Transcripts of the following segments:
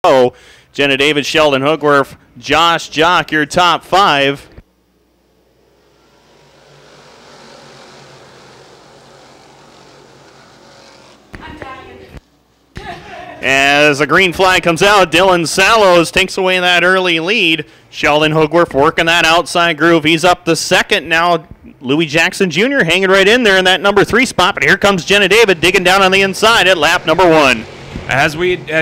Jenna David, Sheldon Hoogworth, Josh Jock, your top five. As a green flag comes out, Dylan Sallows takes away that early lead. Sheldon Hoogworth working that outside groove. He's up the second now. Louis Jackson Jr. hanging right in there in that number 3 spot. But here comes Jenna David digging down on the inside at lap number 1. As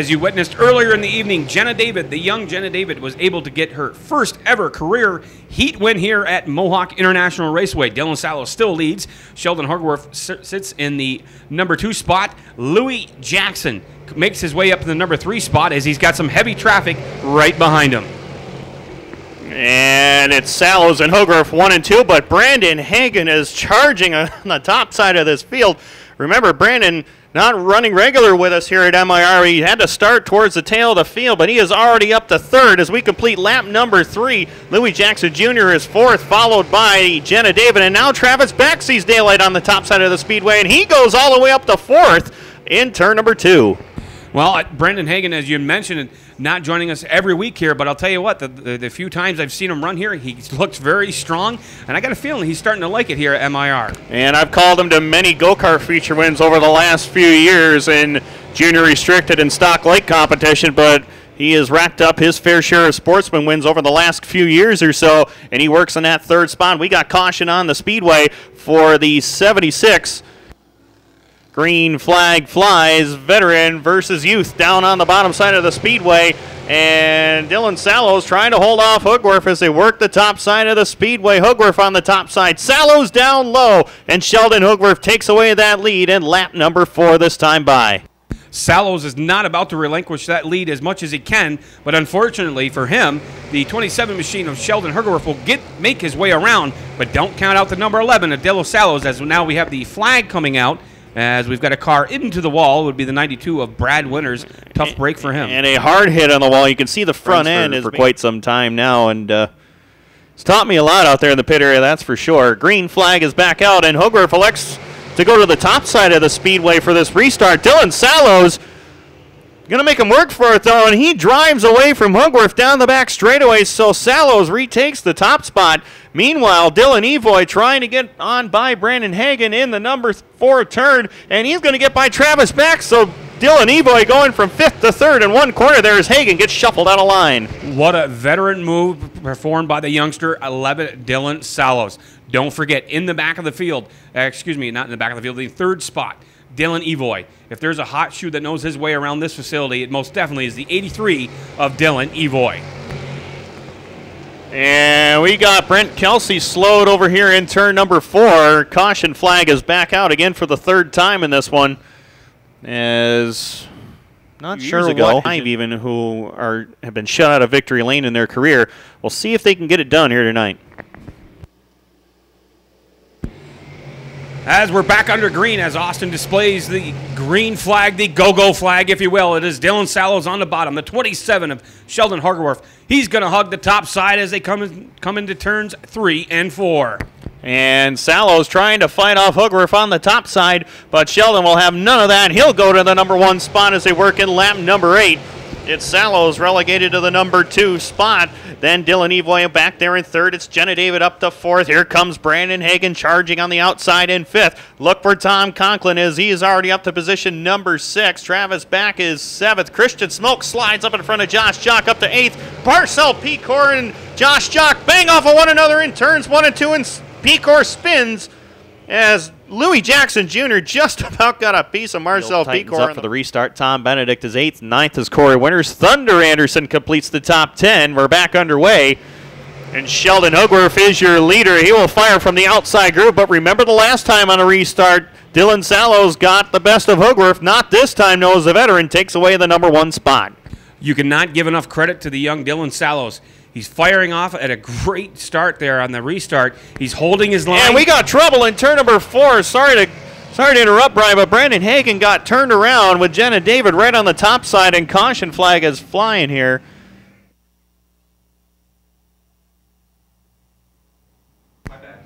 you witnessed earlier in the evening, Jenna David, the young Jenna David, was able to get her first ever career heat win here at Mohawk International Raceway. Dylan Sallows still leads. Sheldon Hoogworth sits in the number 2 spot. Louis Jackson makes his way up to the number 3 spot as he's got some heavy traffic right behind him. And it's Sallows and Hoogworth 1 and 2, but Brandon Hagen is charging on the top side of this field. Remember, Brandon not running regular with us here at MIR. He had to start towards the tail of the field, but he is already up to 3rd as we complete lap number 3. Louis Jackson Jr. is 4th, followed by Jenna David, and now Travis Beck sees daylight on the top side of the speedway, and he goes all the way up to 4th in turn number 2. Well, Brendan Hagen, as you mentioned, not joining us every week here, but I'll tell you what, the few times I've seen him run here, he looks very strong, and I got a feeling he's starting to like it here at MIR. And I've called him to many go-kart feature wins over the last few years in junior restricted and stock lake competition, but he has racked up his fair share of sportsman wins over the last few years or so, and he works in that 3rd spot. We got caution on the speedway for the 76. Green flag flies, veteran versus youth down on the bottom side of the speedway. And Dylan Sallows trying to hold off Hoogworth as they work the top side of the speedway. Hoogworth on the top side, Sallows down low, and Sheldon Hoogworth takes away that lead in lap number 4 this time by. Sallows is not about to relinquish that lead as much as he can, but unfortunately for him, the 27 machine of Sheldon Hoogworth will make his way around, but don't count out the number 11 of Dylan Sallows, as now we have the flag coming out. As we've got a car into the wall, would be the 92 of Brad Winters. Tough break for him. And a hard hit on the wall. You can see the front end for quite some time now, and it's taught me a lot out there in the pit area, that's for sure. Green flag is back out, and Hoogworth elects to go to the top side of the speedway for this restart. Dylan Sallows going to make him work for it, though, and he drives away from Hoogworth down the back straightaway, so Sallows retakes the top spot. Meanwhile, Dylan Evoy trying to get on by Brandon Hagen in the number 4 turn, and he's going to get by Travis Beck, so Dylan Evoy going from 5th to 3rd in one corner there as Hagen gets shuffled out of line. What a veteran move performed by the youngster, 11 Dylan Sallows. Don't forget, in the back of the field, excuse me, not in the back of the field, the 3rd spot, Dylan Evoy. If there's a hot shoe that knows his way around this facility, it most definitely is the 83 of Dylan Evoy. And we got Brent Kelsey slowed over here in turn number 4. Caution flag is back out again for the 3rd time in this one. As not sure what 5 even who have been shut out of victory lane in their career. We'll see if they can get it done here tonight. As we're back under green, as Austin displays the green flag, the go-go flag, if you will. It is Dylan Sallows on the bottom, the 27 of Sheldon Hoogworth. He's going to hug the top side as they come into turns 3 and 4. And Sallows trying to fight off Hoogworth on the top side, but Sheldon will have none of that. He'll go to the number 1 spot as they work in lap number 8. It's Sallows relegated to the number 2 spot. Then Dylan Evoy back there in 3rd. It's Jenna David up to 4th. Here comes Brandon Hagen charging on the outside in 5th. Look for Tom Conklin as he is already up to position number 6. Travis Back is 7th. Christian Smoke slides up in front of Josh Jock up to 8th. Parcel Pecor and Josh Jock bang off of one another in turns 1 and 2, and Pecor spins as Louis Jackson Jr. just about got a piece of Marcel Pecor. Up for the restart. Tom Benedict is 8th. 9th is Corey Winters. Thunder Anderson completes the top 10. We're back underway. And Sheldon Hoogworth is your leader. He will fire from the outside group. But remember the last time on a restart, Dylan Sallows got the best of Hoogworth. Not this time, no, as the veteran takes away the number 1 spot. You cannot give enough credit to the young Dylan Sallows. He's firing off at a great start there on the restart. He's holding his line. And we got trouble in turn number 4. Sorry to interrupt, Brian, but Brandon Hagen got turned around with Jenna David right on the top side, and caution flag is flying here. My bad.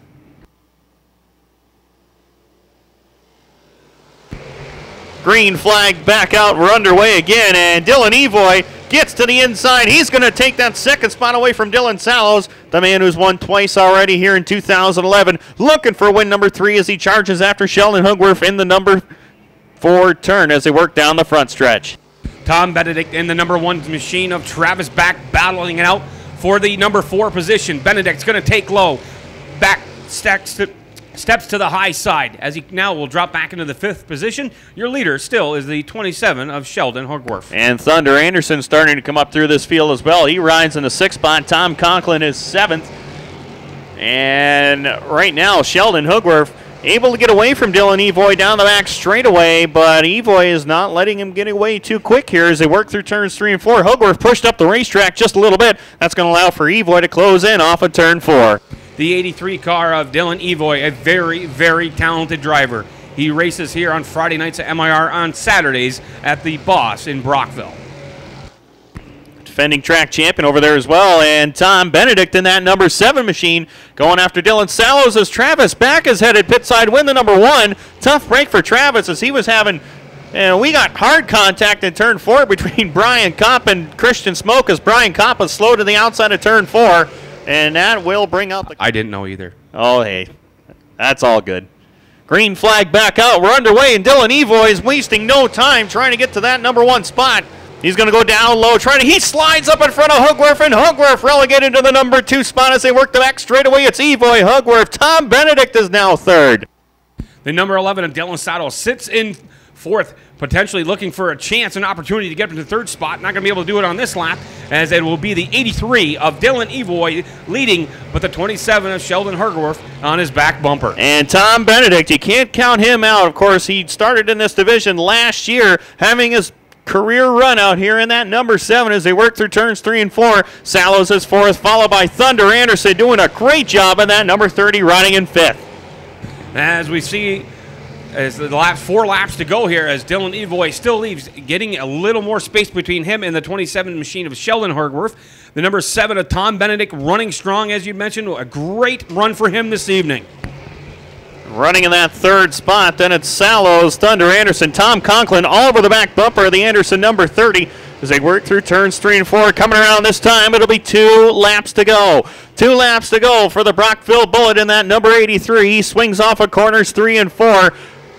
Green flag back out. We're underway again, and Dylan Evoy gets to the inside. He's going to take that second spot away from Dylan Sallows, the man who's won twice already here in 2011. Looking for win number 3 as he charges after Sheldon Hugworth in the number 4 turn as they work down the front stretch. Tom Benedict in the number 1 machine of Travis back battling it out for the number 4 position. Benedict's going to take low. Back steps to the high side as he now will drop back into the 5th position. Your leader still is the 27 of Sheldon Hugworth. And Thunder Anderson starting to come up through this field as well. He rides in the 6th spot. Tom Conklin is 7th. And right now, Sheldon Hugworth able to get away from Dylan Evoy down the back straightaway, but Evoy is not letting him get away too quick here as they work through turns 3 and 4. Hugworth pushed up the racetrack just a little bit. That's going to allow for Evoy to close in off of turn 4. The 83 car of Dylan Evoy, a very, very talented driver. He races here on Friday nights at MIR, on Saturdays at the Boss in Brockville. Defending track champion over there as well, and Tom Benedict in that number 7 machine going after Dylan Sallows as Travis back is headed pit side, win the number 1. Tough break for Travis as he was having, and we got hard contact in turn 4 between Brian Kopp and Christian Smoke as Brian Kopp was slow to the outside of turn 4, and that will bring out the... I didn't know either. Oh, hey, that's all good. Green flag back out. We're underway, and Dylan Evoy is wasting no time trying to get to that number 1 spot. He's going to go down low, he slides up in front of Hugworth, and Hugworth relegated to the number 2 spot as they work the back straightaway. It's Evoy, Hugworth. Tom Benedict is now 3rd. The number 11 of Dylan Sallows sits in 4th, potentially looking for a chance, an opportunity to get to the 3rd spot. Not going to be able to do it on this lap, as it will be the 83 of Dylan Evoy leading, but the 27 of Sheldon Hugworth on his back bumper. And Tom Benedict, you can't count him out. Of course, he started in this division last year, having his career run out here in that number 7 as they work through turns 3 and 4. Sallows is 4th, followed by Thunder Anderson doing a great job in that number 30, riding in 5th. As we see, as the last 4 laps to go here, as Dylan Evoy still leaves, getting a little more space between him and the 27 machine of Sheldon Hugworth. The number 7 of Tom Benedict running strong, as you mentioned. A great run for him this evening. Running in that 3rd spot, then it's Sallows, Thunder Anderson, Tom Conklin all over the back bumper of the Anderson number 30 as they work through turns 3 and 4. Coming around this time, it'll be 2 laps to go. 2 laps to go for the Brockville Bullet in that number 83. He swings off of corners 3 and 4.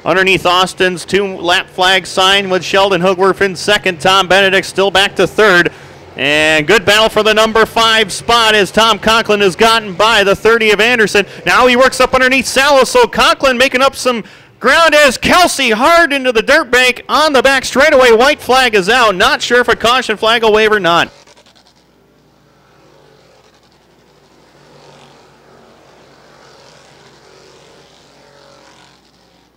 Underneath Austin's 2-lap flag sign with Sheldon Hugworth in 2nd. Tom Benedict still back to 3rd. And good battle for the number 5 spot as Tom Conklin has gotten by the 30 of Anderson. Now he works up underneath Sallows, so Conklin making up some ground as Kelsey hard into the dirt bank on the back straightaway. White flag is out. Not sure if a caution flag will wave or not.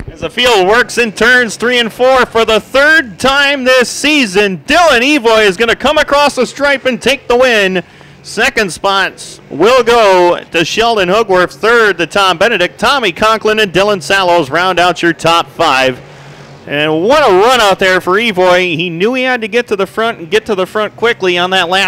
As the field works in turns 3 and 4 for the 3rd time this season, Dylan Evoy is going to come across the stripe and take the win. 2nd spots will go to Sheldon Hugworth, 3rd to Tom Benedict. Tommy Conklin and Dylan Sallows round out your top 5. And what a run out there for Evoy. He knew he had to get to the front and get to the front quickly on that lap.